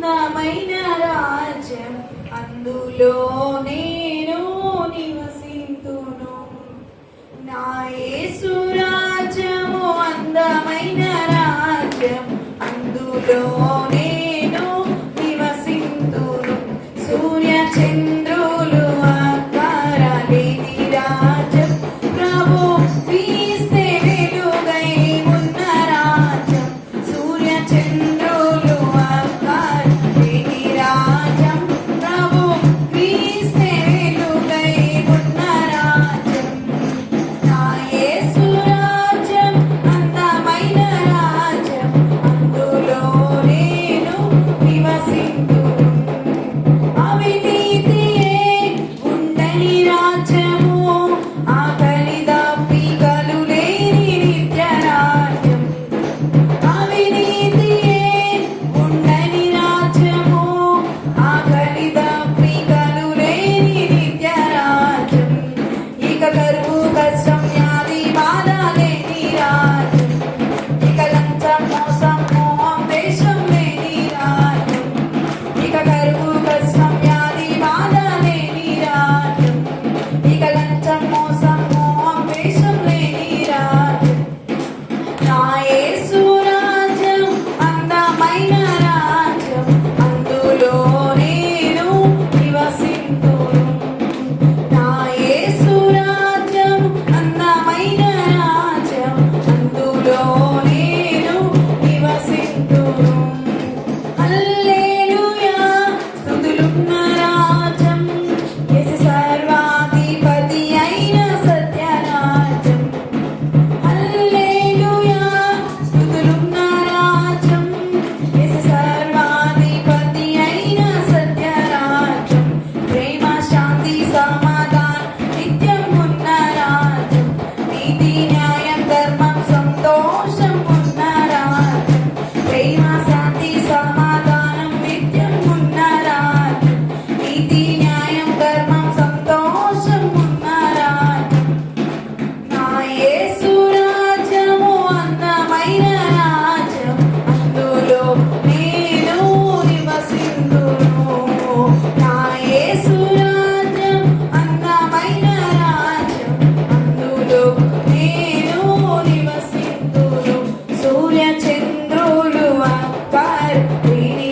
అందమైన రాజ్యం అందులో నేను నివసింతును. నా యేసు రాజ్యము అందమైన రాజ్యం అందులో నేను నివసింతును. సూర్య చంద్రులు అక్కరలేని రాజ్యం ప్రభు క్రీస్తే వెలుగై ఉన్న రాజ్యం. సూర్య చంద్రులు అక్కరలేని రాజ్యం ప్రభు క్రీస్తే వెలుగై ఉన్న రాజ్యం. నా యేసు రాజ్యం అందమైన రాజ్యం అందులో నేను నివసింతును. అవినీతియే ఉండని రాజ్యము, ఆకలి దప్పికలు లేని నిత్య రాజ్యం. అవినీతియే ఉండని రాజ్యము, ఆకలి దప్పికలు లేని నిత్య రాజ్యం. ఇక కరువు కష్టం వ్యాధి బాధ లేని రాజ్యం. ఇక లంచం మోసం మోహం దేశం లేని రాజ్యం. ఇక కరువు కష్టం వ్యాధి బాధ లేని రాజ్యం. ఇక లంచం మోసం మోహం దేశం లేని రాజ్యం. నా యేసు రాజ్యం అందమైన రాజ్యం అందులో నేను నివసింతును. నా యేసు రాజ్యం అందమైన రాజ్యం అందులో నేను నివసింతును. హల్లెలూయా స్తుతులున్న రాజ్యం, యేసు సర్వాధిపతి అయిన సత్య రాజ్యం. హల్లెలూయా స్తుతులున్న రాజ్యం, యేసు సర్వాధిపతి అయిన సత్య రాజ్యం. ప్రేమ శాంతి సమాధానం నిత్యం ఉన్న రాజ్యం. నీతి న్యాయం ధర్మం సంతోషం ఉన్న రాజ్యం. ప్రేమ శాంతి సమాధానం నిత్యం ఉన్న రాజ్యం. నీతి న్యాయం ధర్మం సంతోషం ఉన్న రాజ్యం. నా యేసు రాజ్యము అందమైన రాజ్యం అందులో నేను నివసింతును. నా యేసు రాజ్యం అందమైన రాజ్యం అందులో నేను నివసింతును. సూర్య చంద్రులు అక్కరలేని